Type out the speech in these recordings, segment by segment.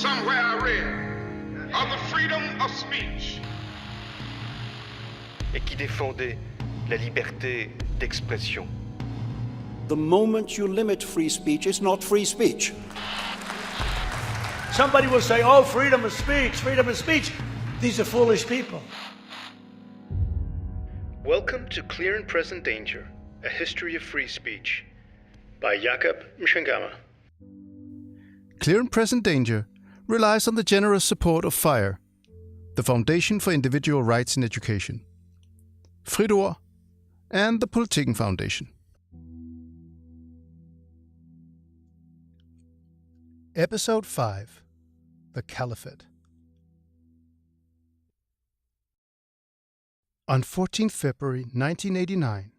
Somewhere I read of the freedom of speech. Et qui défendait la liberté d'expression. The moment you limit free speech, it's not free speech. Somebody will say, oh, freedom of speech, freedom of speech. These are foolish people. Welcome to Clear and Present Danger, A History of Free Speech, by Jakob Mshangama. Clear and Present Danger relies on the generous support of FIRE, the Foundation for Individual Rights in Education, Frit Ord, and the Politiken Foundation. Episode 5, The Caliphate. On 14 February 1989,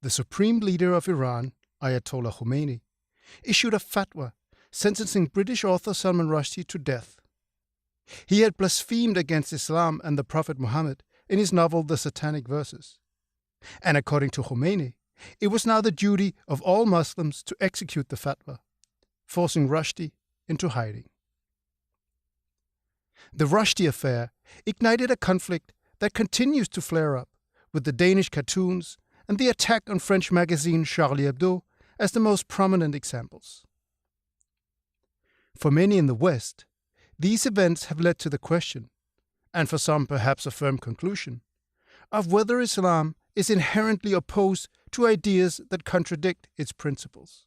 the Supreme Leader of Iran, Ayatollah Khomeini, issued a fatwa sentencing British author Salman Rushdie to death. He had blasphemed against Islam and the Prophet Muhammad in his novel The Satanic Verses. And according to Khomeini, it was now the duty of all Muslims to execute the fatwa, forcing Rushdie into hiding. The Rushdie affair ignited a conflict that continues to flare up, with the Danish cartoons and the attack on French magazine Charlie Hebdo as the most prominent examples. For many in the West, these events have led to the question, and for some perhaps a firm conclusion, of whether Islam is inherently opposed to ideas that contradict its principles.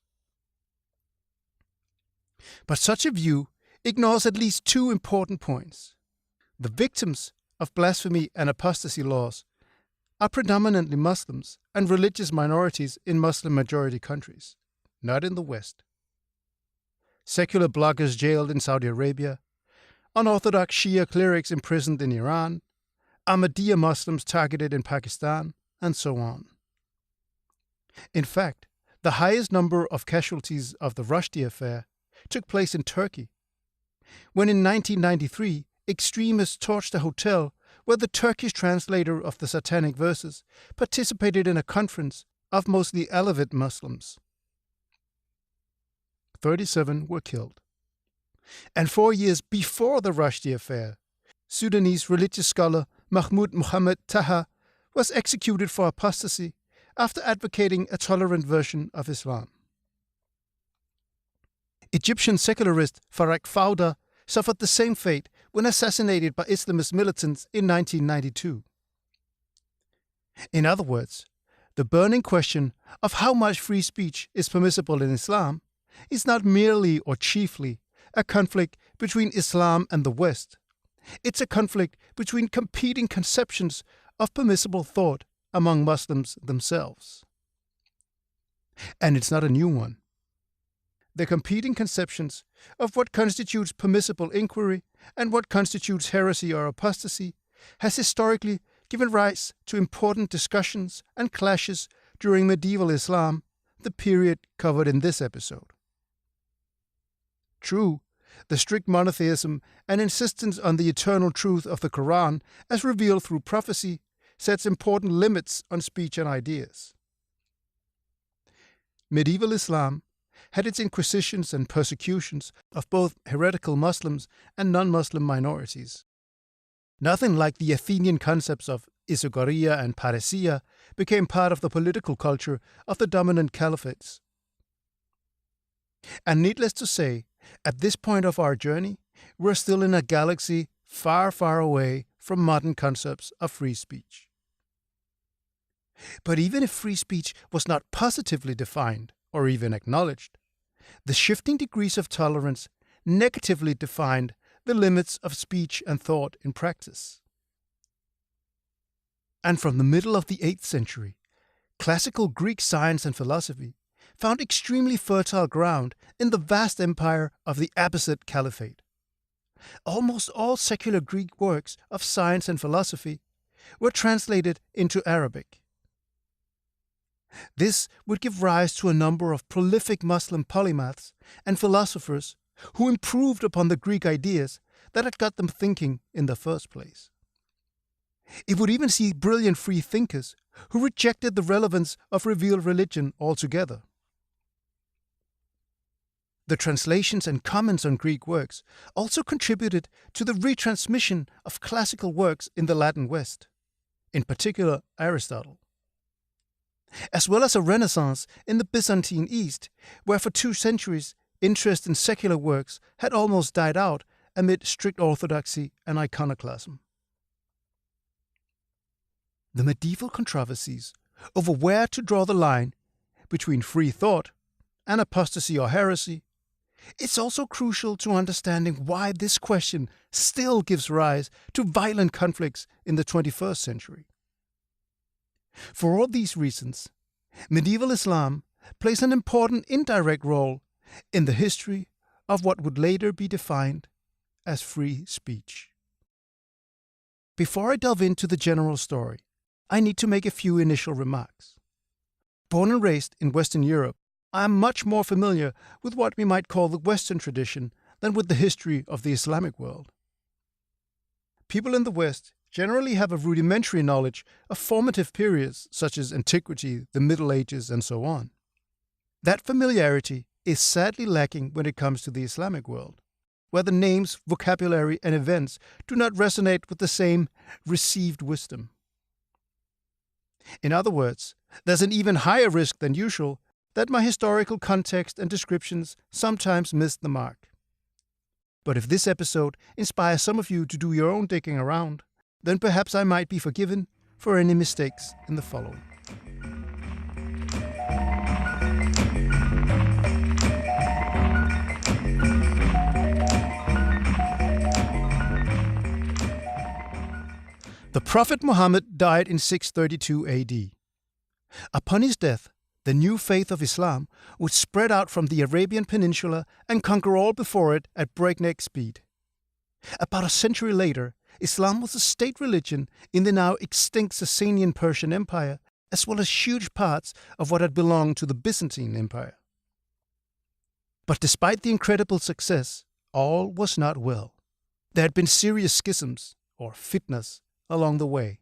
But such a view ignores at least two important points. The victims of blasphemy and apostasy laws are predominantly Muslims and religious minorities in Muslim-majority countries, not in the West. Secular bloggers jailed in Saudi Arabia, unorthodox Shia clerics imprisoned in Iran, Ahmadiyya Muslims targeted in Pakistan, and so on. In fact, the highest number of casualties of the Rushdie affair took place in Turkey, when in 1993 extremists torched a hotel where the Turkish translator of the Satanic Verses participated in a conference of mostly Alevite Muslims. 37 were killed. And 4 years before the Rushdie affair, Sudanese religious scholar Mahmoud Muhammad Taha was executed for apostasy after advocating a tolerant version of Islam. Egyptian secularist Farag Fawda suffered the same fate when assassinated by Islamist militants in 1992. In other words, the burning question of how much free speech is permissible in Islam is not merely or chiefly a conflict between Islam and the West. It's a conflict between competing conceptions of permissible thought among Muslims themselves. And it's not a new one. The competing conceptions of what constitutes permissible inquiry and what constitutes heresy or apostasy has historically given rise to important discussions and clashes during medieval Islam, the period covered in this episode. True, the strict monotheism and insistence on the eternal truth of the Quran as revealed through prophecy sets important limits on speech and ideas. Medieval Islam had its inquisitions and persecutions of both heretical Muslims and non-Muslim minorities. Nothing like the Athenian concepts of isogoria and paresia became part of the political culture of the dominant caliphates. And needless to say, at this point of our journey, we're still in a galaxy far, far away from modern concepts of free speech. But even if free speech was not positively defined or even acknowledged, the shifting degrees of tolerance negatively defined the limits of speech and thought in practice. And from the middle of the 8th century, classical Greek science and philosophy found extremely fertile ground in the vast empire of the Abbasid Caliphate. Almost all secular Greek works of science and philosophy were translated into Arabic. This would give rise to a number of prolific Muslim polymaths and philosophers who improved upon the Greek ideas that had got them thinking in the first place. It would even see brilliant freethinkers who rejected the relevance of revealed religion altogether. The translations and comments on Greek works also contributed to the retransmission of classical works in the Latin West, in particular Aristotle, as well as a renaissance in the Byzantine East, where for 2 centuries interest in secular works had almost died out amid strict orthodoxy and iconoclasm. The medieval controversies over where to draw the line between free thought and apostasy or heresy is also crucial to understanding why this question still gives rise to violent conflicts in the 21st century. For all these reasons, medieval Islam plays an important indirect role in the history of what would later be defined as free speech. Before I delve into the general story, I need to make a few initial remarks. Born and raised in Western Europe, I am much more familiar with what we might call the Western tradition than with the history of the Islamic world. People in the West generally have a rudimentary knowledge of formative periods such as antiquity, the Middle Ages, and so on. That familiarity is sadly lacking when it comes to the Islamic world, where the names, vocabulary, and events do not resonate with the same received wisdom. In other words, there's an even higher risk than usual that my historical context and descriptions sometimes miss the mark. But if this episode inspires some of you to do your own digging around, then perhaps I might be forgiven for any mistakes in the following. The Prophet Muhammad died in 632 AD. Upon his death, the new faith of Islam would spread out from the Arabian Peninsula and conquer all before it at breakneck speed. About a century later, Islam was a state religion in the now extinct Sasanian Persian Empire, as well as huge parts of what had belonged to the Byzantine Empire. But despite the incredible success, all was not well. There had been serious schisms, or fitnas, along the way,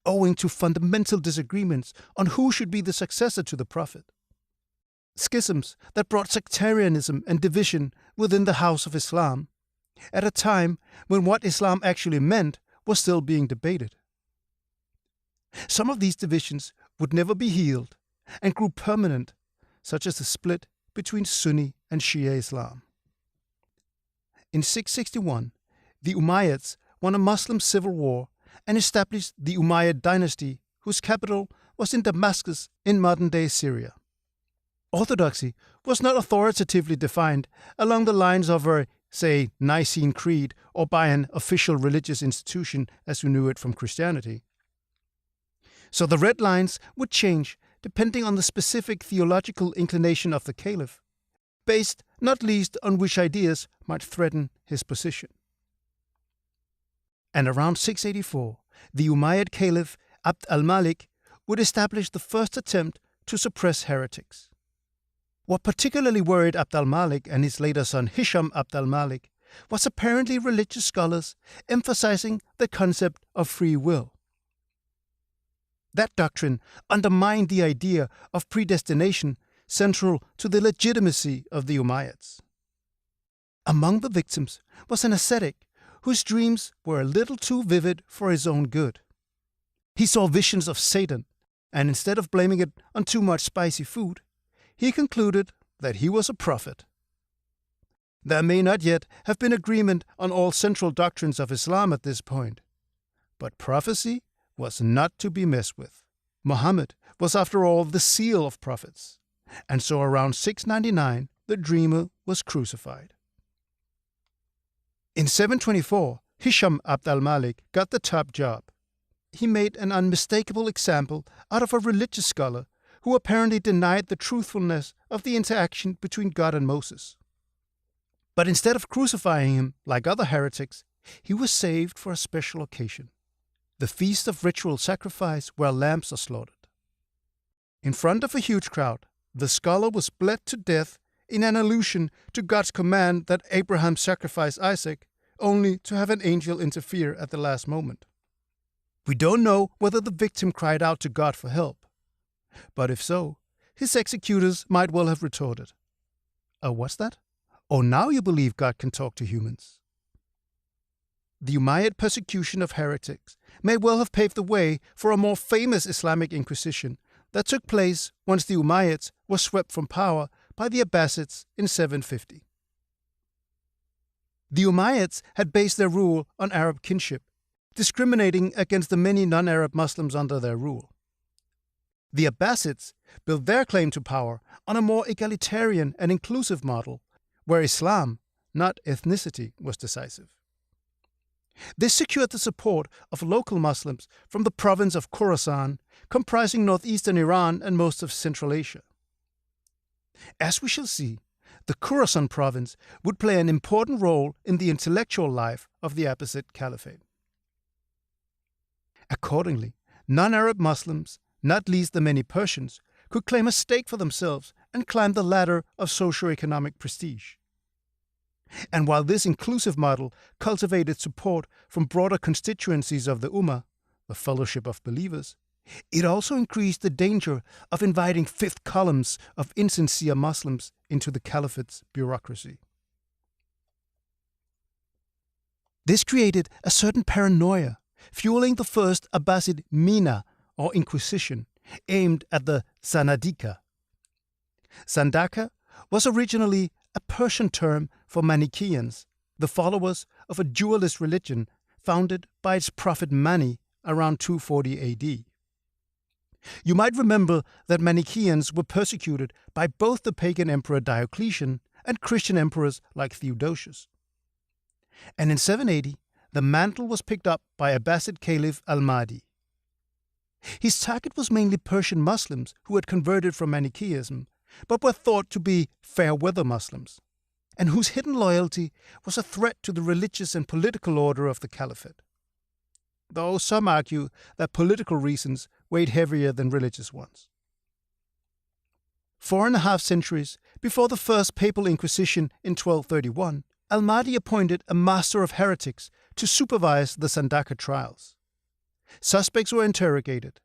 owing to fundamental disagreements on who should be the successor to the Prophet. Schisms that brought sectarianism and division within the House of Islam, at a time when what Islam actually meant was still being debated. Some of these divisions would never be healed and grew permanent, such as the split between Sunni and Shia Islam. In 661, the Umayyads won a Muslim civil war and established the Umayyad dynasty, whose capital was in Damascus in modern-day Syria. Orthodoxy was not authoritatively defined along the lines of a, say, Nicene Creed or by an official religious institution as we knew it from Christianity. So the red lines would change depending on the specific theological inclination of the caliph, based not least on which ideas might threaten his position. And around 684, the Umayyad Caliph Abd al-Malik would establish the first attempt to suppress heretics. What particularly worried Abd al-Malik and his later son Hisham Abd al-Malik was apparently religious scholars emphasizing the concept of free will. That doctrine undermined the idea of predestination central to the legitimacy of the Umayyads. Among the victims was an ascetic whose dreams were a little too vivid for his own good. He saw visions of Satan, and instead of blaming it on too much spicy food, he concluded that he was a prophet. There may not yet have been agreement on all central doctrines of Islam at this point, but prophecy was not to be messed with. Muhammad was, after all, the seal of prophets, and so around 699 the dreamer was crucified. In 724, Hisham Abd al-Malik got the top job. He made an unmistakable example out of a religious scholar who apparently denied the truthfulness of the interaction between God and Moses. But instead of crucifying him like other heretics, he was saved for a special occasion, the feast of ritual sacrifice where lambs are slaughtered. In front of a huge crowd, the scholar was bled to death in an allusion to God's command that Abraham sacrifice Isaac, only to have an angel interfere at the last moment. We don't know whether the victim cried out to God for help, but if so, his executors might well have retorted, "Oh, what's that? Oh, now you believe God can talk to humans. The Umayyad persecution of heretics may well have paved the way for a more famous Islamic Inquisition that took place once the Umayyads were swept from power by the Abbasids in 750. The Umayyads had based their rule on Arab kinship, discriminating against the many non-Arab Muslims under their rule. The Abbasids built their claim to power on a more egalitarian and inclusive model, where Islam, not ethnicity, was decisive. This secured the support of local Muslims from the province of Khorasan, comprising northeastern Iran and most of Central Asia. As we shall see, the Khorasan province would play an important role in the intellectual life of the Abbasid Caliphate. Accordingly, non-Arab Muslims, not least the many Persians, could claim a stake for themselves and climb the ladder of socio-economic prestige. And while this inclusive model cultivated support from broader constituencies of the Ummah, the fellowship of believers, it also increased the danger of inviting fifth columns of insincere Muslims into the Caliphate's bureaucracy. This created a certain paranoia, fueling the first Abbasid Mina, or Inquisition, aimed at the Zanadika. Zandaka was originally a Persian term for Manichaeans, the followers of a dualist religion founded by its prophet Mani around 240 AD. You might remember that Manichaeans were persecuted by both the pagan emperor Diocletian and Christian emperors like Theodosius. And in 780, the mantle was picked up by Abbasid Caliph al-Mahdi. His target was mainly Persian Muslims who had converted from Manichaeism, but were thought to be fair-weather Muslims, and whose hidden loyalty was a threat to the religious and political order of the Caliphate. Though some argue that political reasons weighed heavier than religious ones. 4.5 centuries before the first papal inquisition in 1231, al-Mahdi appointed a master of heretics to supervise the Zandaka trials. Suspects were interrogated.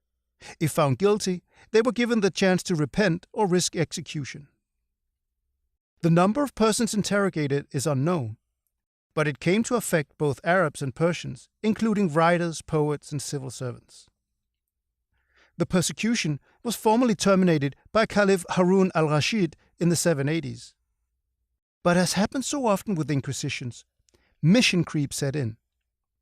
If found guilty, they were given the chance to repent or risk execution. The number of persons interrogated is unknown, but it came to affect both Arabs and Persians, including writers, poets, and civil servants. The persecution was formally terminated by Caliph Harun al-Rashid in the 780s. But as happens so often with inquisitions, mission creep set in,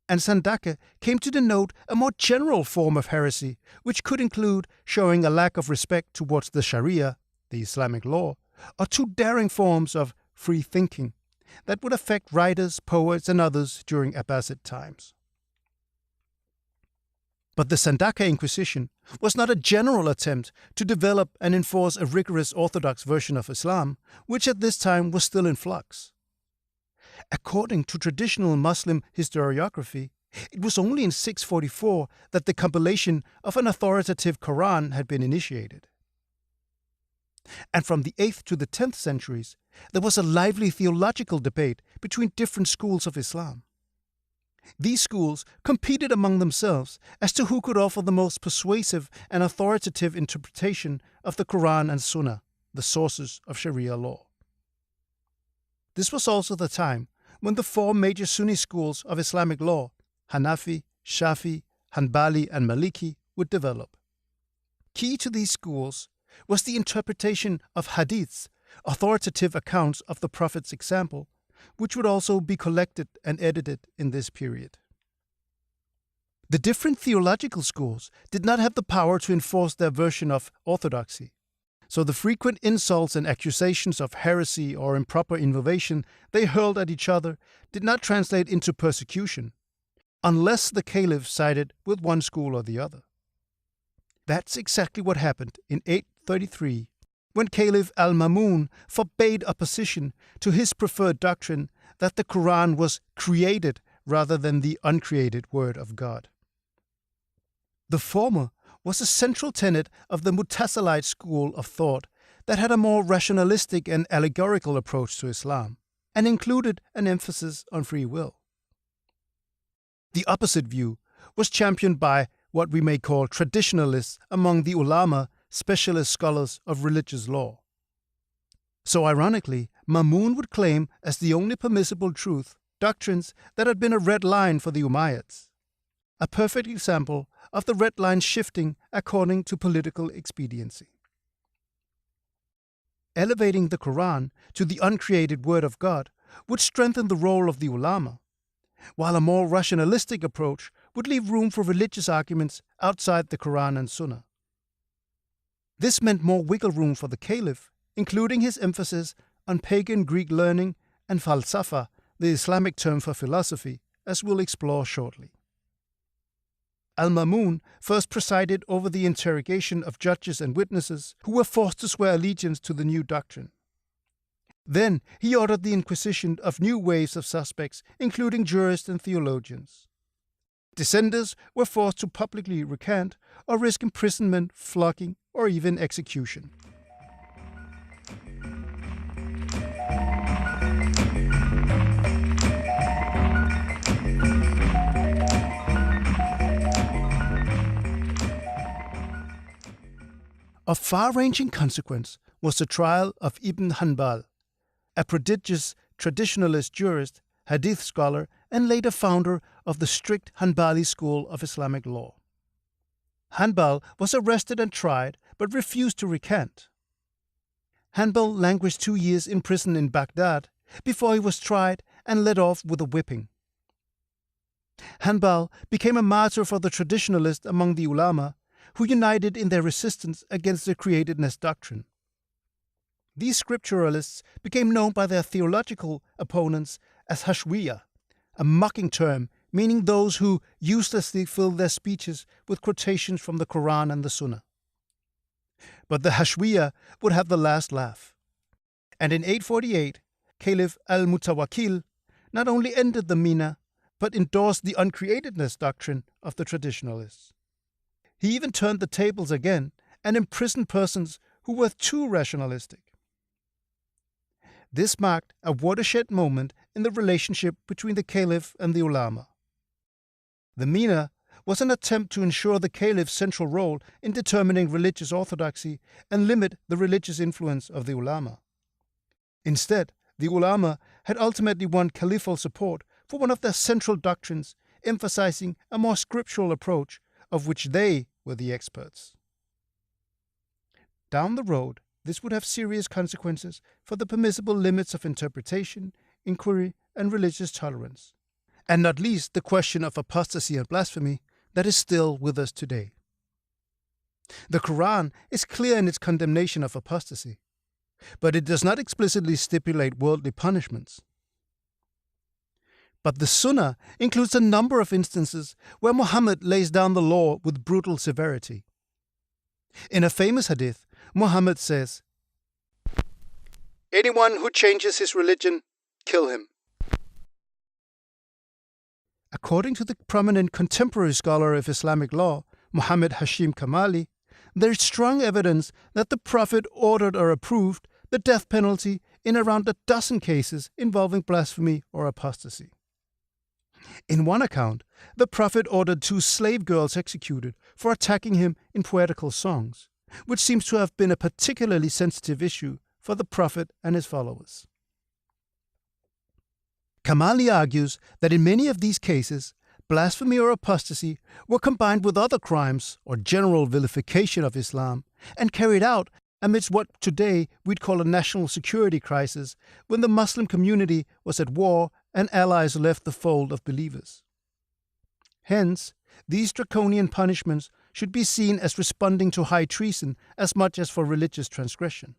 and Zandaka came to denote a more general form of heresy, which could include showing a lack of respect towards the Sharia, the Islamic law, or too daring forms of free thinking that would affect writers, poets, and others during Abbasid times. But the Zandaka Inquisition was not a general attempt to develop and enforce a rigorous orthodox version of Islam, which at this time was still in flux. According to traditional Muslim historiography, it was only in 644 that the compilation of an authoritative Quran had been initiated. And from the 8th to the 10th centuries, there was a lively theological debate between different schools of Islam. These schools competed among themselves as to who could offer the most persuasive and authoritative interpretation of the Quran and Sunnah, the sources of Sharia law. This was also the time when the 4 major Sunni schools of Islamic law, Hanafi, Shafi, Hanbali, and Maliki, would develop. Key to these schools was the interpretation of hadiths, authoritative accounts of the Prophet's example, which would also be collected and edited in this period. The different theological schools did not have the power to enforce their version of orthodoxy, so the frequent insults and accusations of heresy or improper innovation they hurled at each other did not translate into persecution, unless the caliph sided with one school or the other. That's exactly what happened in 833, when Caliph al-Mamun forbade opposition to his preferred doctrine that the Quran was created rather than the uncreated word of God. The former was a central tenet of the Mutasilite school of thought that had a more rationalistic and allegorical approach to Islam, and included an emphasis on free will. The opposite view was championed by what we may call traditionalists among the ulama, specialist scholars of religious law. So ironically, Ma'mun would claim as the only permissible truth doctrines that had been a red line for the Umayyads, a perfect example of the red line shifting according to political expediency. Elevating the Quran to the uncreated word of God would strengthen the role of the ulama, while a more rationalistic approach would leave room for religious arguments outside the Quran and Sunnah. This meant more wiggle room for the Caliph, including his emphasis on pagan Greek learning and falsafa, the Islamic term for philosophy, as we'll explore shortly. Al-Ma'mun first presided over the interrogation of judges and witnesses who were forced to swear allegiance to the new doctrine. Then he ordered the inquisition of new waves of suspects, including jurists and theologians. Dissenters were forced to publicly recant or risk imprisonment, flogging, or even execution. Of far-ranging consequence was the trial of Ibn Hanbal, a prodigious traditionalist jurist, hadith scholar, and later founder of the strict Hanbali school of Islamic law. Hanbal was arrested and tried, but refused to recant. Hanbal languished 2 years in prison in Baghdad before he was tried and let off with a whipping. Hanbal became a martyr for the traditionalists among the ulama, who united in their resistance against the createdness doctrine. These scripturalists became known by their theological opponents as hashwiyah, a mocking term meaning those who uselessly fill their speeches with quotations from the Quran and the Sunnah. But the hashwiyah would have the last laugh. And in 848, Caliph al-Mutawakkil not only ended the mina, but endorsed the uncreatedness doctrine of the traditionalists. He even turned the tables again and imprisoned persons who were too rationalistic. This marked a watershed moment in the relationship between the Caliph and the ulama. The mina was an attempt to ensure the Caliph's central role in determining religious orthodoxy and limit the religious influence of the ulama. Instead, the ulama had ultimately won caliphal support for one of their central doctrines, emphasizing a more scriptural approach of which they were the experts. Down the road, this would have serious consequences for the permissible limits of interpretation, inquiry, and religious tolerance, and not least the question of apostasy and blasphemy that is still with us today. The Quran is clear in its condemnation of apostasy, but it does not explicitly stipulate worldly punishments. But the Sunnah includes a number of instances where Muhammad lays down the law with brutal severity. In a famous hadith, Muhammad says, "Anyone who changes his religion, kill him." According to the prominent contemporary scholar of Islamic law, Muhammad Hashim Kamali, there is strong evidence that the Prophet ordered or approved the death penalty in around a dozen cases involving blasphemy or apostasy. In one account, the Prophet ordered 2 slave girls executed for attacking him in poetical songs, which seems to have been a particularly sensitive issue for the Prophet and his followers. Kamali argues that in many of these cases, blasphemy or apostasy were combined with other crimes or general vilification of Islam and carried out amidst what today we'd call a national security crisis, when the Muslim community was at war and allies left the fold of believers. Hence, these draconian punishments should be seen as responding to high treason as much as for religious transgression.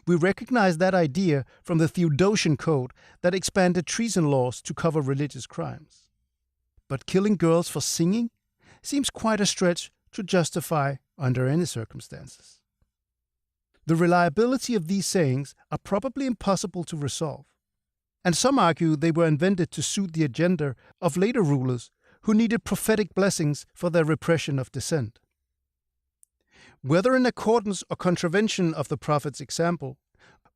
We recognize that idea from the Theodosian Code that expanded treason laws to cover religious crimes. But killing girls for singing seems quite a stretch to justify under any circumstances. The reliability of these sayings are probably impossible to resolve, and some argue they were invented to suit the agenda of later rulers who needed prophetic blessings for their repression of dissent. Whether in accordance or contravention of the Prophet's example,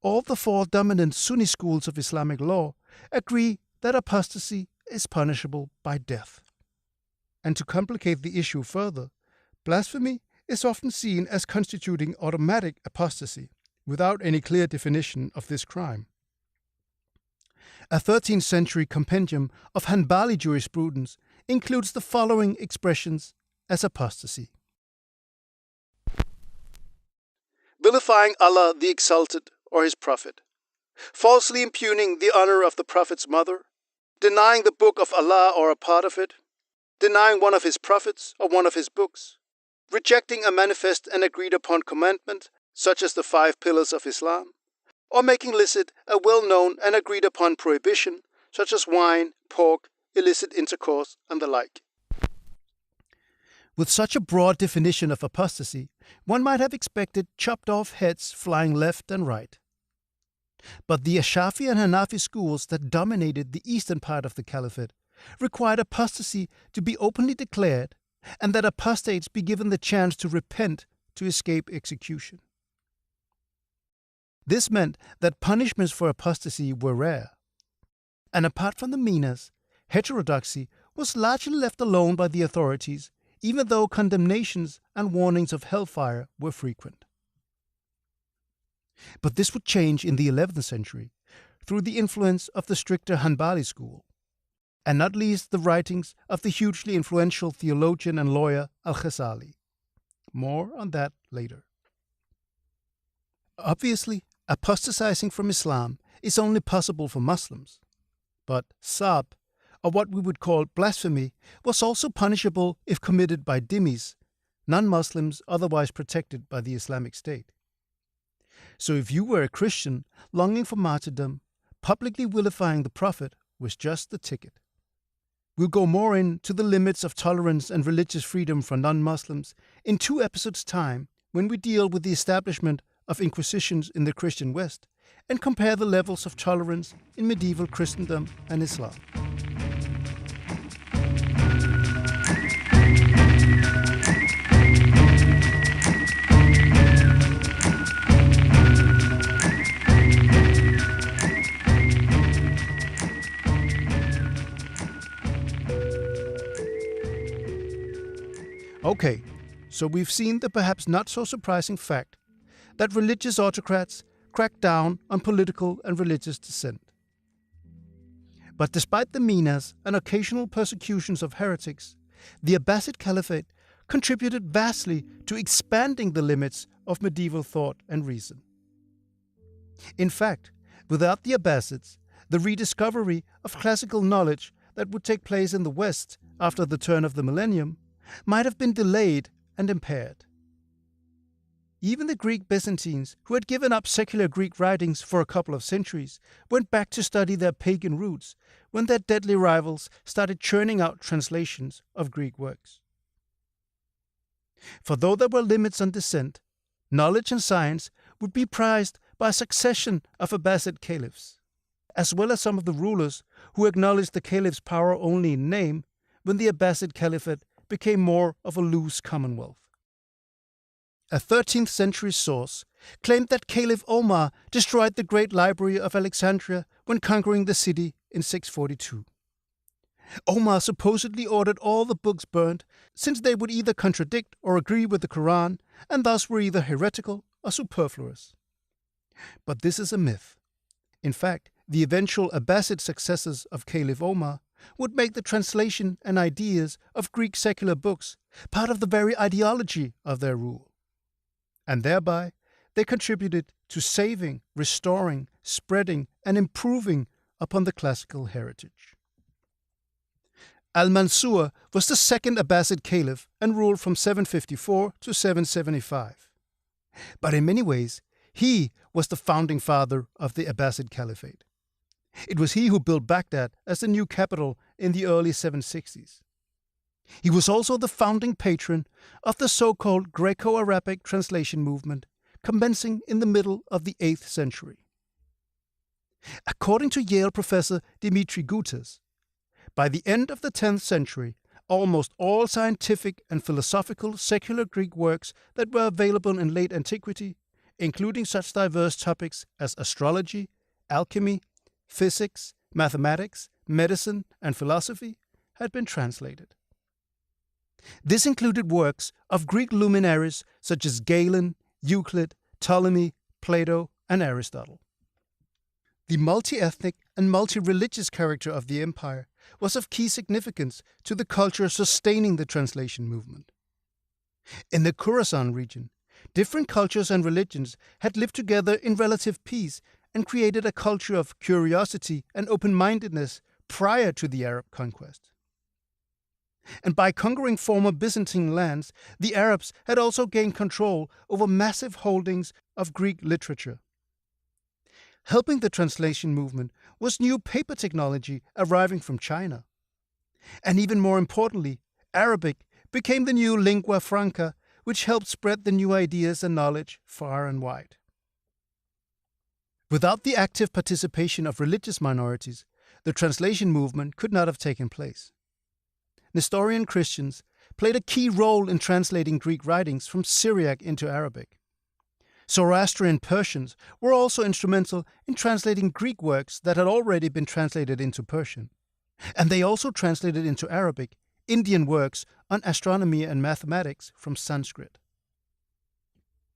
all the 4 dominant Sunni schools of Islamic law agree that apostasy is punishable by death. And to complicate the issue further, blasphemy is often seen as constituting automatic apostasy, without any clear definition of this crime. A 13th century compendium of Hanbali jurisprudence includes the following expressions as apostasy: vilifying Allah the Exalted or his Prophet, falsely impugning the honor of the Prophet's mother, denying the book of Allah or a part of it, denying one of his prophets or one of his books, rejecting a manifest and agreed upon commandment, such as the 5 pillars of Islam, or making illicit a well-known and agreed upon prohibition, such as wine, pork, illicit intercourse, and the like. With such a broad definition of apostasy, one might have expected chopped off heads flying left and right. But the Ashafi and Hanafi schools that dominated the eastern part of the Caliphate required apostasy to be openly declared and that apostates be given the chance to repent to escape execution. This meant that punishments for apostasy were rare. And apart from the minas, heterodoxy was largely left alone by the authorities, even though condemnations and warnings of hellfire were frequent. But this would change in the 11th century through the influence of the stricter Hanbali school, and not least the writings of the hugely influential theologian and lawyer Al-Ghazali. More on that later. Obviously, apostatizing from Islam is only possible for Muslims, but sab, or what we would call blasphemy, was also punishable if committed by dhimmis, non-Muslims otherwise protected by the Islamic State. So if you were a Christian longing for martyrdom, publicly vilifying the Prophet was just the ticket. We'll go more into the limits of tolerance and religious freedom for non-Muslims in 2 episodes' time when we deal with the establishment of inquisitions in the Christian West and compare the levels of tolerance in medieval Christendom and Islam. Okay, so we've seen the perhaps not so surprising fact that religious autocrats crack down on political and religious dissent. But despite the minas and occasional persecutions of heretics, the Abbasid Caliphate contributed vastly to expanding the limits of medieval thought and reason. In fact, without the Abbasids, the rediscovery of classical knowledge that would take place in the West after the turn of the millennium might have been delayed and impaired. Even the Greek Byzantines, who had given up secular Greek writings for a couple of centuries, went back to study their pagan roots when their deadly rivals started churning out translations of Greek works. For though there were limits on dissent, knowledge and science would be prized by a succession of Abbasid Caliphs, as well as some of the rulers who acknowledged the Caliph's power only in name when the Abbasid Caliphate became more of a loose commonwealth. A 13th century source claimed that Caliph Omar destroyed the great library of Alexandria when conquering the city in 642. Omar supposedly ordered all the books burned, since they would either contradict or agree with the Quran, and thus were either heretical or superfluous. But this is a myth. In fact, the eventual Abbasid successors of Caliph Omar would make the translation and ideas of Greek secular books part of the very ideology of their rule. And thereby, they contributed to saving, restoring, spreading, and improving upon the classical heritage. Al-Mansur was the second Abbasid Caliph and ruled from 754 to 775. But in many ways, he was the founding father of the Abbasid Caliphate. It was he who built Baghdad as the new capital in the early 760s. He was also the founding patron of the so-called Greco-Arabic translation movement, commencing in the middle of the 8th century. According to Yale professor Dimitri Gutas, by the end of the 10th century, almost all scientific and philosophical secular Greek works that were available in late antiquity, including such diverse topics as astrology, alchemy, physics, mathematics, medicine, and philosophy, had been translated. This included works of Greek luminaries such as Galen, Euclid, Ptolemy, Plato, and Aristotle. The multi-ethnic and multi-religious character of the empire was of key significance to the culture sustaining the translation movement. In the Khorasan region, different cultures and religions had lived together in relative peace and created a culture of curiosity and open-mindedness prior to the Arab conquest. And by conquering former Byzantine lands, the Arabs had also gained control over massive holdings of Greek literature. Helping the translation movement was new paper technology arriving from China. And even more importantly, Arabic became the new lingua franca, which helped spread the new ideas and knowledge far and wide. Without the active participation of religious minorities, the translation movement could not have taken place. Nestorian Christians played a key role in translating Greek writings from Syriac into Arabic. Zoroastrian Persians were also instrumental in translating Greek works that had already been translated into Persian. And they also translated into Arabic Indian works on astronomy and mathematics from Sanskrit.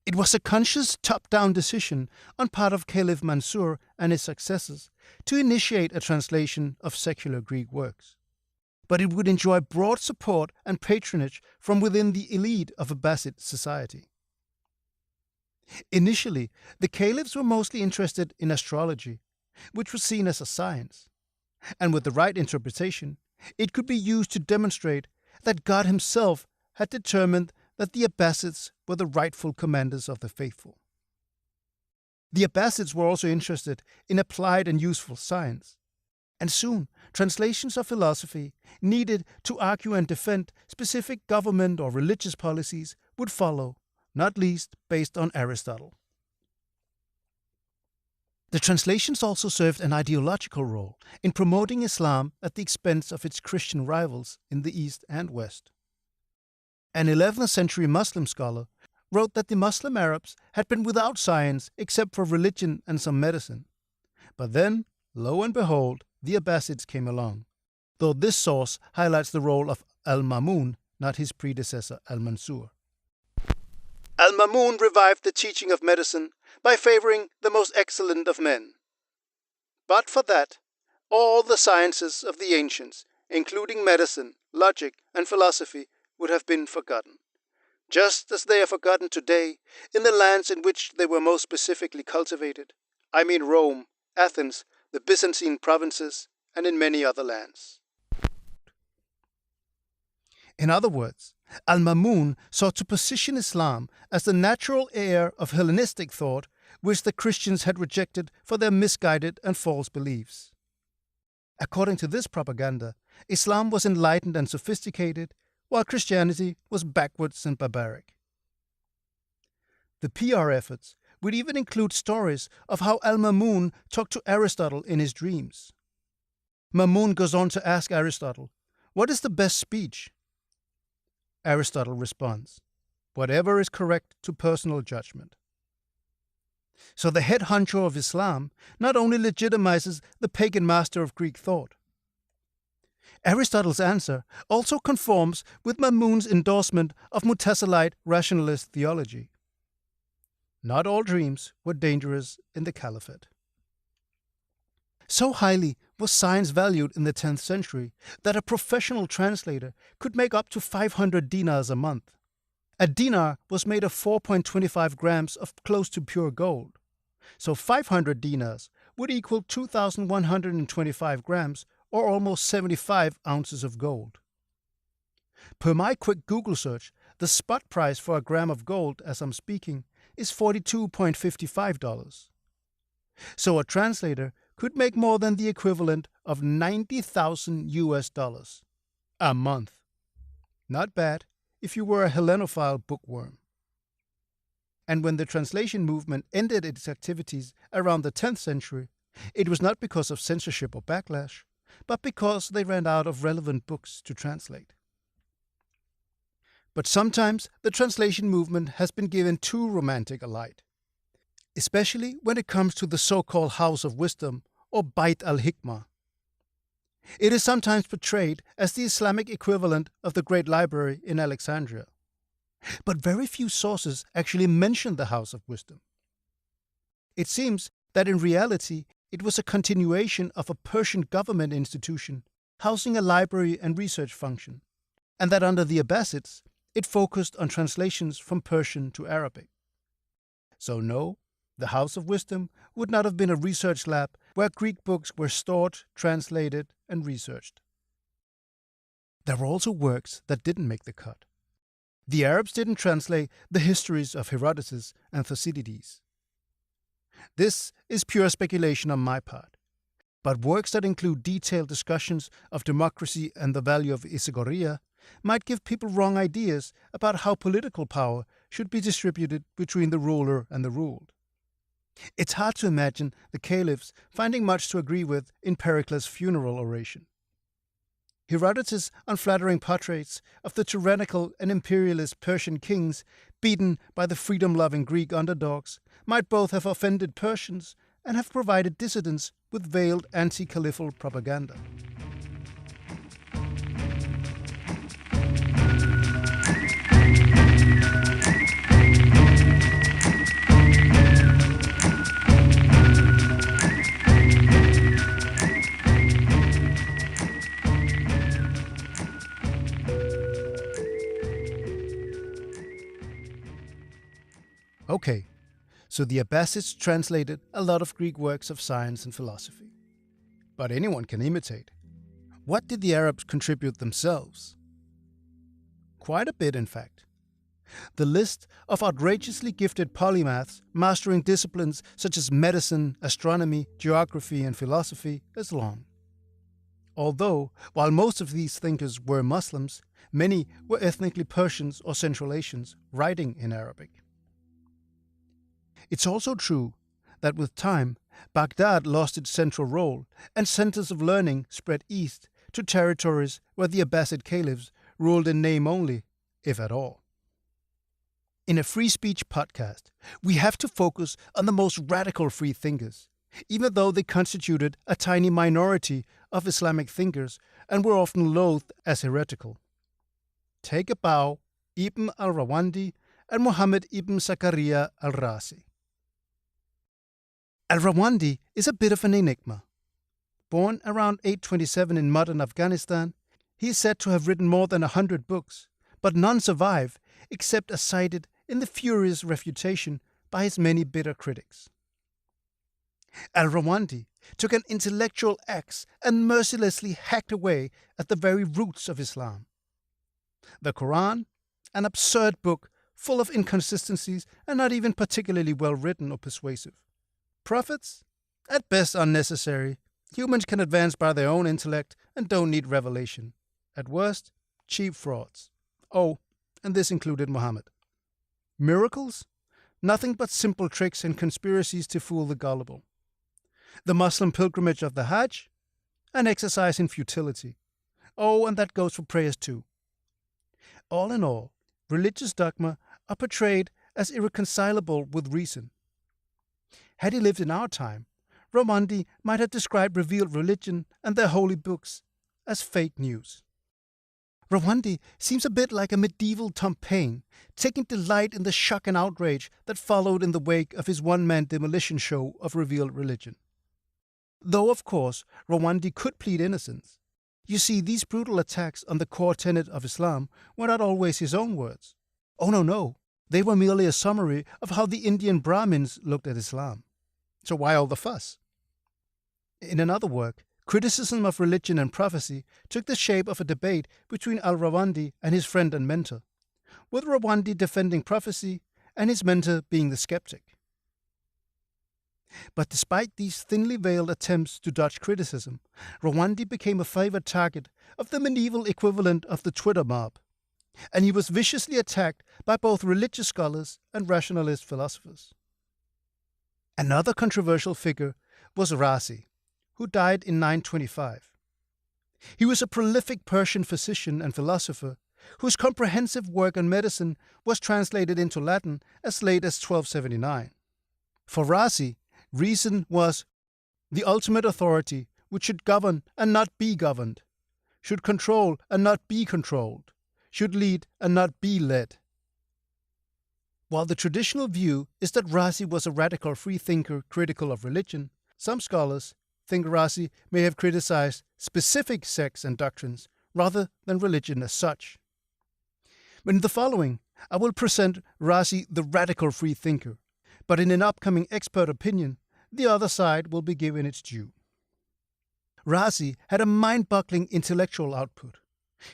It was a conscious top-down decision on part of Caliph Mansur and his successors to initiate a translation of secular Greek works. But it would enjoy broad support and patronage from within the elite of Abbasid society. Initially, the caliphs were mostly interested in astrology, which was seen as a science. And with the right interpretation, it could be used to demonstrate that God himself had determined that the Abbasids were the rightful commanders of the faithful. The Abbasids were also interested in applied and useful science, and soon translations of philosophy needed to argue and defend specific government or religious policies would follow, not least based on Aristotle. The translations also served an ideological role in promoting Islam at the expense of its Christian rivals in the East and West. An 11th century Muslim scholar wrote that the Muslim Arabs had been without science except for religion and some medicine. But then, lo and behold, the Abbasids came along, though this source highlights the role of Al-Mamun, not his predecessor Al-Mansur. Al-Mamun revived the teaching of medicine by favoring the most excellent of men. But for that, all the sciences of the ancients, including medicine, logic, and philosophy, would have been forgotten, just as they are forgotten today in the lands in which they were most specifically cultivated. I mean Rome, Athens, the Byzantine provinces, and in many other lands. In other words, Al-Mamun sought to position Islam as the natural heir of Hellenistic thought, which the Christians had rejected for their misguided and false beliefs. According to this propaganda, Islam was enlightened and sophisticated, while Christianity was backwards and barbaric. The PR efforts would even include stories of how Al-Mamun talked to Aristotle in his dreams. Mamun goes on to ask Aristotle, "What is the best speech?" Aristotle responds, "Whatever is correct to personal judgment." So the head honcho of Islam not only legitimizes the pagan master of Greek thought. Aristotle's answer also conforms with Mamun's endorsement of Mutasilite rationalist theology. Not all dreams were dangerous in the Caliphate. So highly was science valued in the 10th century that a professional translator could make up to 500 dinars a month. A dinar was made of 4.25 grams of close to pure gold. So 500 dinars would equal 2,125 grams or almost 75 ounces of gold. Per my quick Google search, the spot price for a gram of gold as I'm speaking is $42.55. So a translator could make more than the equivalent of $90,000 a month. Not bad if you were a Hellenophile bookworm. And when the translation movement ended its activities around the 10th century, it was not because of censorship or backlash, but because they ran out of relevant books to translate. But sometimes the translation movement has been given too romantic a light, especially when it comes to the so-called House of Wisdom or Bait al-Hikmah. It is sometimes portrayed as the Islamic equivalent of the Great Library in Alexandria. But very few sources actually mention the House of Wisdom. It seems that in reality it was a continuation of a Persian government institution housing a library and research function, and that under the Abbasids it focused on translations from Persian to Arabic. So no, the House of Wisdom would not have been a research lab where Greek books were stored, translated, and researched. There were also works that didn't make the cut. The Arabs didn't translate the histories of Herodotus and Thucydides. This is pure speculation on my part, but works that include detailed discussions of democracy and the value of isagoria might give people wrong ideas about how political power should be distributed between the ruler and the ruled. It's hard to imagine the Caliphs finding much to agree with in Pericles' funeral oration. Herodotus' unflattering portraits of the tyrannical and imperialist Persian kings beaten by the freedom-loving Greek underdogs might both have offended Persians and have provided dissidents with veiled anti-caliphal propaganda. Okay, so the Abbasids translated a lot of Greek works of science and philosophy. But anyone can imitate. What did the Arabs contribute themselves? Quite a bit, in fact. The list of outrageously gifted polymaths mastering disciplines such as medicine, astronomy, geography, and philosophy is long. Although, while most of these thinkers were Muslims, many were ethnically Persians or Central Asians writing in Arabic. It's also true that with time, Baghdad lost its central role and centers of learning spread east to territories where the Abbasid Caliphs ruled in name only, if at all. In a free speech podcast, we have to focus on the most radical free thinkers, even though they constituted a tiny minority of Islamic thinkers and were often loathed as heretical. Take a bow, Ibn al-Rawandi and Muhammad ibn Zakaria al-Razi. Al-Rawandi is a bit of an enigma. Born around 827 in modern Afghanistan, he is said to have written more than 100 books, but none survive except as cited in the furious refutation by his many bitter critics. Al-Rawandi took an intellectual axe and mercilessly hacked away at the very roots of Islam. The Quran, an absurd book full of inconsistencies and not even particularly well written or persuasive. Prophets? At best unnecessary. Humans can advance by their own intellect and don't need revelation. At worst, cheap frauds. Oh, and this included Muhammad. Miracles? Nothing but simple tricks and conspiracies to fool the gullible. The Muslim pilgrimage of the Hajj? An exercise in futility. Oh, and that goes for prayers too. All in all, religious dogma are portrayed as irreconcilable with reason. Had he lived in our time, Rawandi might have described revealed religion and their holy books as fake news. Rawandi seems a bit like a medieval Tom Paine, taking delight in the shock and outrage that followed in the wake of his one-man demolition show of revealed religion. Though, of course, Rawandi could plead innocence. You see, these brutal attacks on the core tenet of Islam were not always his own words. Oh, no. They were merely a summary of how the Indian Brahmins looked at Islam. So why all the fuss? In another work, Criticism of Religion and Prophecy took the shape of a debate between al-Rawandi and his friend and mentor, with Rawandi defending prophecy and his mentor being the skeptic. But despite these thinly veiled attempts to dodge criticism, Rawandi became a favored target of the medieval equivalent of the Twitter mob, and he was viciously attacked by both religious scholars and rationalist philosophers. Another controversial figure was Razi, who died in 925. He was a prolific Persian physician and philosopher whose comprehensive work on medicine was translated into Latin as late as 1279. For Razi, reason was the ultimate authority which should govern and not be governed, should control and not be controlled, should lead and not be led. While the traditional view is that Razi was a radical freethinker critical of religion, some scholars think Razi may have criticized specific sects and doctrines rather than religion as such. In the following, I will present Razi the radical freethinker, but in an upcoming expert opinion, the other side will be given its due. Razi had a mind-boggling intellectual output.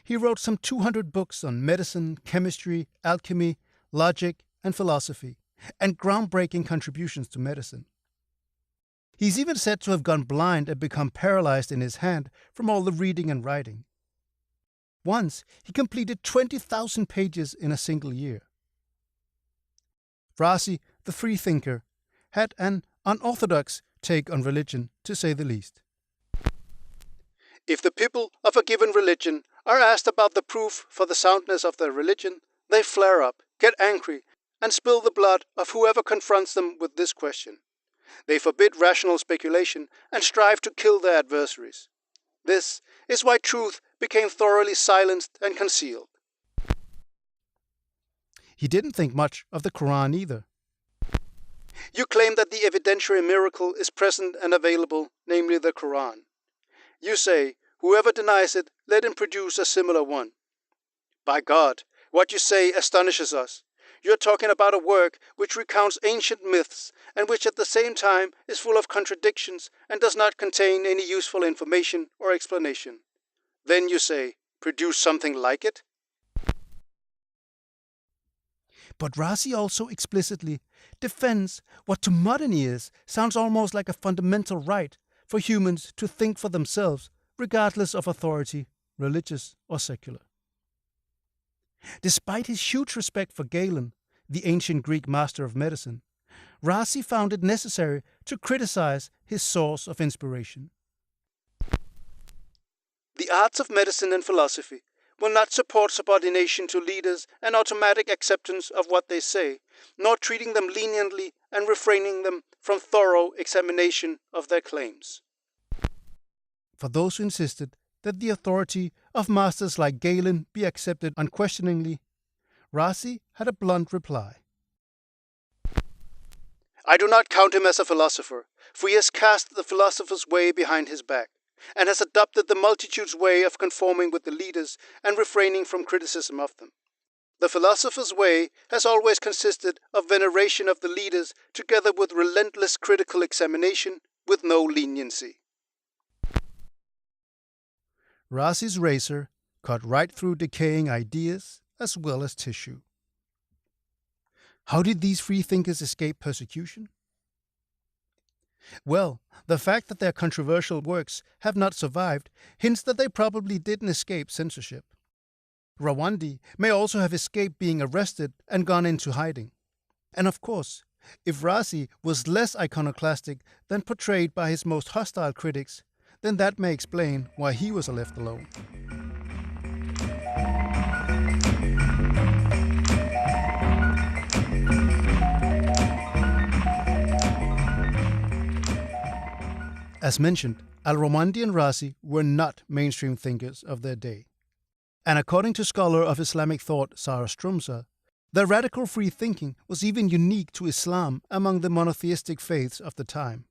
He wrote some 200 books on medicine, chemistry, alchemy, logic, and philosophy, and groundbreaking contributions to medicine. He's even said to have gone blind and become paralyzed in his hand from all the reading and writing. Once, he completed 20,000 pages in a single year. Razi, the freethinker, had an unorthodox take on religion, to say the least. If the people of a given religion are asked about the proof for the soundness of their religion, they flare up, get angry, and spill the blood of whoever confronts them with this question. They forbid rational speculation and strive to kill their adversaries. This is why truth became thoroughly silenced and concealed. He didn't think much of the Quran either. You claim that the evidentiary miracle is present and available, namely the Quran. You say, whoever denies it, let him produce a similar one. By God, what you say astonishes us. You're talking about a work which recounts ancient myths and which at the same time is full of contradictions and does not contain any useful information or explanation. Then you say, produce something like it? But Razi also explicitly defends what to modern ears sounds almost like a fundamental right for humans to think for themselves, regardless of authority, religious or secular. Despite his huge respect for Galen, the ancient Greek master of medicine, Razi found it necessary to criticize his source of inspiration. The arts of medicine and philosophy will not support subordination to leaders and automatic acceptance of what they say, nor treating them leniently and refraining them from thorough examination of their claims. For those who insisted that the authority of masters like Galen be accepted unquestioningly, Razi had a blunt reply. I do not count him as a philosopher, for he has cast the philosopher's way behind his back, and has adopted the multitude's way of conforming with the leaders and refraining from criticism of them. The philosopher's way has always consisted of veneration of the leaders together with relentless critical examination with no leniency. Razi's razor cut right through decaying ideas as well as tissue. How did these freethinkers escape persecution? Well, the fact that their controversial works have not survived hints that they probably didn't escape censorship. Rawandi may also have escaped being arrested and gone into hiding. And of course, if Razi was less iconoclastic than portrayed by his most hostile critics, then that may explain why he was left alone. As mentioned, Al-Rawandi and Razi were not mainstream thinkers of their day. And according to scholar of Islamic thought Sarah Strumsa, their radical free thinking was even unique to Islam among the monotheistic faiths of the time.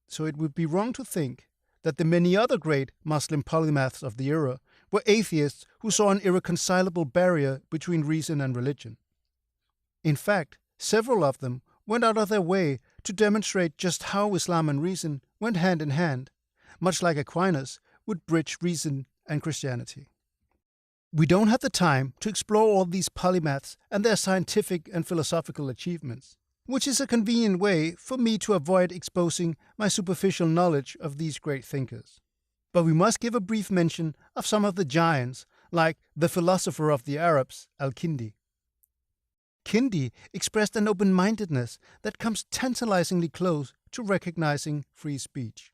So it would be wrong to think that the many other great Muslim polymaths of the era were atheists who saw an irreconcilable barrier between reason and religion. In fact, several of them went out of their way to demonstrate just how Islam and reason went hand in hand, much like Aquinas would bridge reason and Christianity. We don't have the time to explore all these polymaths and their scientific and philosophical achievements, which is a convenient way for me to avoid exposing my superficial knowledge of these great thinkers. But we must give a brief mention of some of the giants, like the philosopher of the Arabs, Al-Kindi. Kindi expressed an open-mindedness that comes tantalizingly close to recognizing free speech.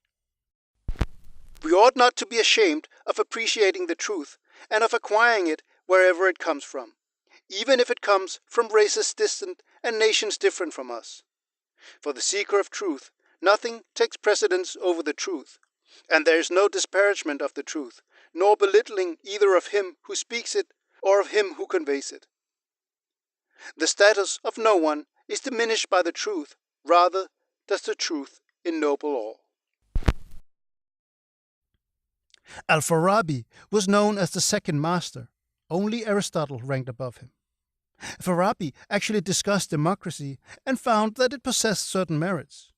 We ought not to be ashamed of appreciating the truth and of acquiring it wherever it comes from, even if it comes from races distant and nations different from us. For the seeker of truth, nothing takes precedence over the truth, and there is no disparagement of the truth, nor belittling either of him who speaks it or of him who conveys it. The status of no one is diminished by the truth, rather does the truth ennoble all. Al-Farabi was known as the second master. Only Aristotle ranked above him. Farabi actually discussed democracy and found that it possessed certain merits.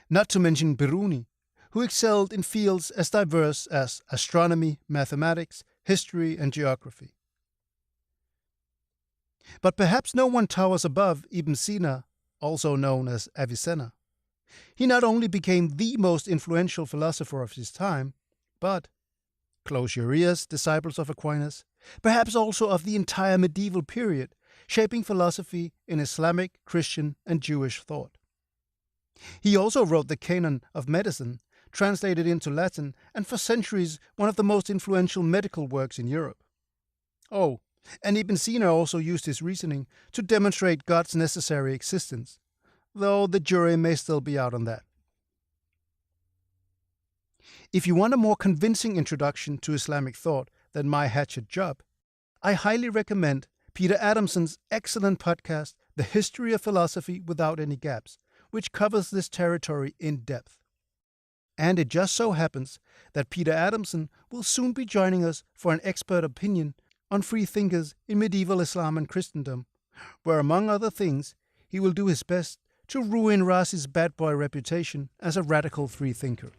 Not to mention Biruni, who excelled in fields as diverse as astronomy, mathematics, history, and geography. But perhaps no one towers above Ibn Sina, also known as Avicenna. He not only became the most influential philosopher of his time, but, close your ears, disciples of Aquinas, perhaps also of the entire medieval period, shaping philosophy in Islamic, Christian, and Jewish thought. He also wrote the Canon of Medicine, translated into Latin, and for centuries one of the most influential medical works in Europe. Oh, and Ibn Sina also used his reasoning to demonstrate God's necessary existence, though the jury may still be out on that. If you want a more convincing introduction to Islamic thought than my hatchet job, I highly recommend Peter Adamson's excellent podcast, The History of Philosophy Without Any Gaps, which covers this territory in depth. And it just so happens that Peter Adamson will soon be joining us for an expert opinion on freethinkers in medieval Islam and Christendom, where, among other things, he will do his best to ruin Razi's bad boy reputation as a radical freethinker.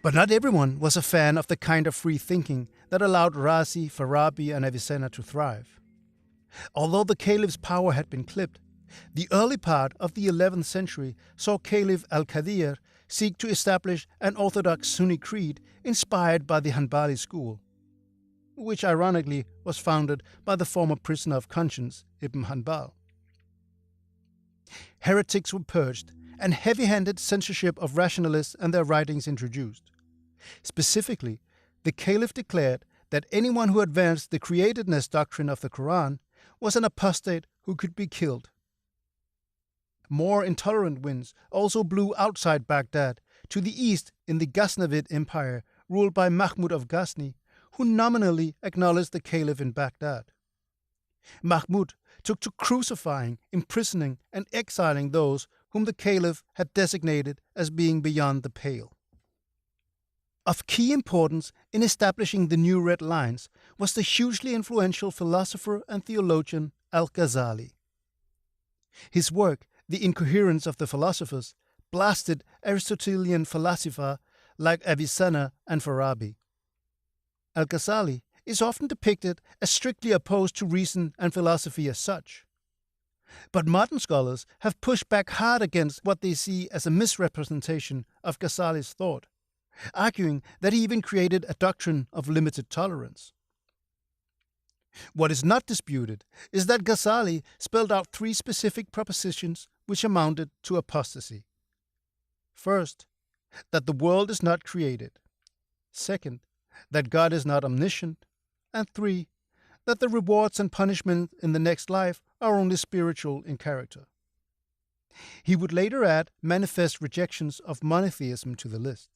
But not everyone was a fan of the kind of free thinking that allowed Razi, Farabi, and Avicenna to thrive. Although the Caliph's power had been clipped, the early part of the 11th century saw Caliph al-Qadir seek to establish an orthodox Sunni creed inspired by the Hanbali school, which ironically was founded by the former prisoner of conscience, Ibn Hanbal. Heretics were purged, and heavy-handed censorship of rationalists and their writings introduced. Specifically, the Caliph declared that anyone who advanced the createdness doctrine of the Quran was an apostate who could be killed. More intolerant winds also blew outside Baghdad, to the east in the Ghaznavid Empire ruled by Mahmud of Ghazni, who nominally acknowledged the Caliph in Baghdad. Mahmud took to crucifying, imprisoning, and exiling those whom the Caliph had designated as being beyond the pale. Of key importance in establishing the new red lines was the hugely influential philosopher and theologian Al-Ghazali. His work, The Incoherence of the Philosophers, blasted Aristotelian falsifa like Avicenna and Farabi. Al-Ghazali is often depicted as strictly opposed to reason and philosophy as such. But modern scholars have pushed back hard against what they see as a misrepresentation of Ghazali's thought, arguing that he even created a doctrine of limited tolerance. What is not disputed is that Ghazali spelled out 3 specific propositions which amounted to apostasy. First, that the world is not created. Second, that God is not omniscient. And 3, that the rewards and punishment in the next life are only spiritual in character. He would later add manifest rejections of monotheism to the list.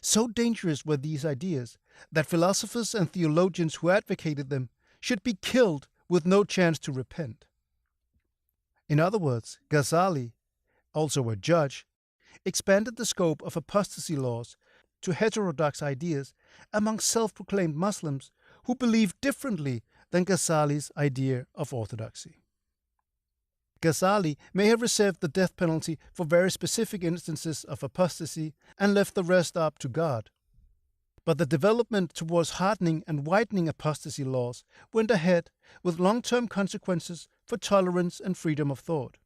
So dangerous were these ideas that philosophers and theologians who advocated them should be killed with no chance to repent. In other words, Ghazali, also a judge, expanded the scope of apostasy laws to heterodox ideas among self-proclaimed Muslims who believed differently than Ghazali's idea of orthodoxy. Ghazali may have reserved the death penalty for very specific instances of apostasy and left the rest up to God. But the development towards hardening and widening apostasy laws went ahead with long-term consequences for tolerance and freedom of thought.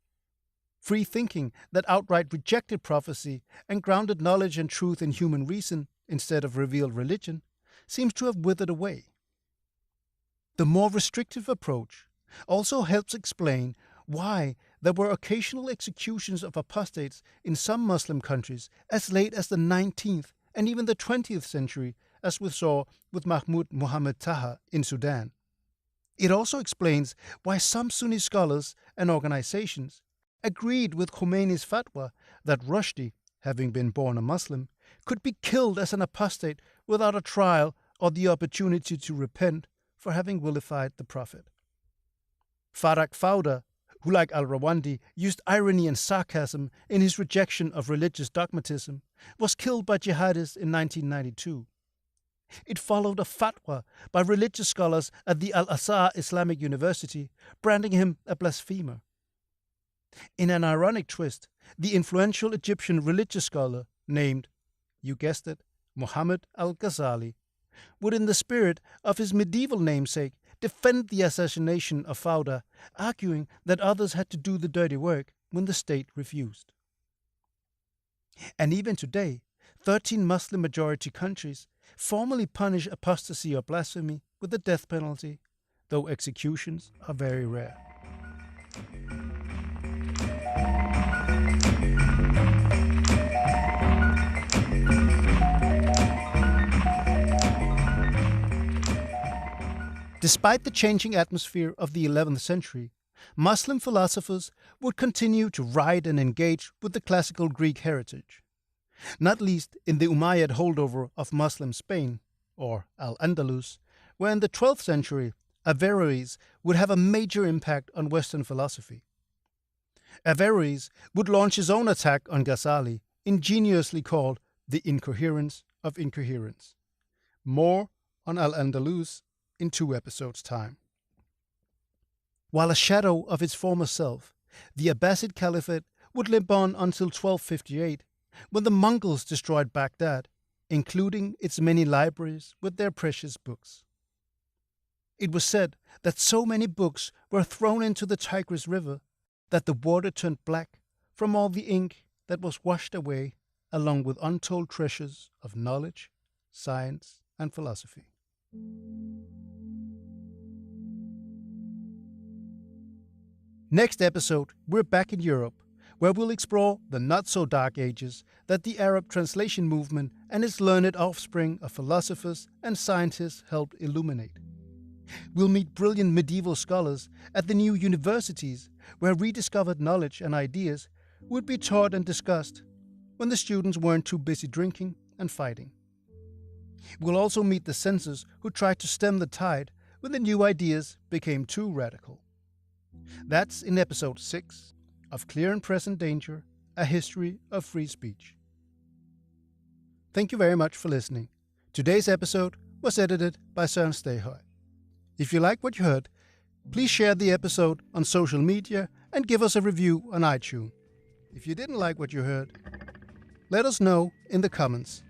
Free thinking that outright rejected prophecy and grounded knowledge and truth in human reason instead of revealed religion seems to have withered away. The more restrictive approach also helps explain why there were occasional executions of apostates in some Muslim countries as late as the 19th and even the 20th century, as we saw with Mahmud Muhammad Taha in Sudan. It also explains why some Sunni scholars and organizations agreed with Khomeini's fatwa that Rushdie, having been born a Muslim, could be killed as an apostate without a trial or the opportunity to repent for having vilified the Prophet. Farag Fauda, who like al-Rawandi used irony and sarcasm in his rejection of religious dogmatism, was killed by jihadists in 1992. It followed a fatwa by religious scholars at the Al-Azhar Islamic University, branding him a blasphemer. In an ironic twist, the influential Egyptian religious scholar named, you guessed it, Muhammad al-Ghazali, would in the spirit of his medieval namesake defend the assassination of Fauda, arguing that others had to do the dirty work when the state refused. And even today, 13 Muslim-majority countries formally punish apostasy or blasphemy with the death penalty, though executions are very rare. Despite the changing atmosphere of the 11th century, Muslim philosophers would continue to write and engage with the classical Greek heritage, not least in the Umayyad holdover of Muslim Spain, or Al-Andalus, where in the 12th century Averroes would have a major impact on Western philosophy. Averroes would launch his own attack on Ghazali, ingeniously called the incoherence of incoherence. More on Al-Andalus in 2 episodes' time. While a shadow of its former self, the Abbasid Caliphate would live on until 1258, when the Mongols destroyed Baghdad, including its many libraries with their precious books. It was said that so many books were thrown into the Tigris River that the water turned black from all the ink that was washed away, along with untold treasures of knowledge, science, and philosophy. Next episode, we're back in Europe, where we'll explore the not-so-dark ages that the Arab translation movement and its learned offspring of philosophers and scientists helped illuminate. We'll meet brilliant medieval scholars at the new universities, where rediscovered knowledge and ideas would be taught and discussed when the students weren't too busy drinking and fighting. We'll also meet the censors who tried to stem the tide when the new ideas became too radical. That's in episode 6 of Clear and Present Danger, A History of Free Speech. Thank you very much for listening. Today's episode was edited by Søren Stahøj. If you like what you heard, please share the episode on social media and give us a review on iTunes. If you didn't like what you heard, let us know in the comments.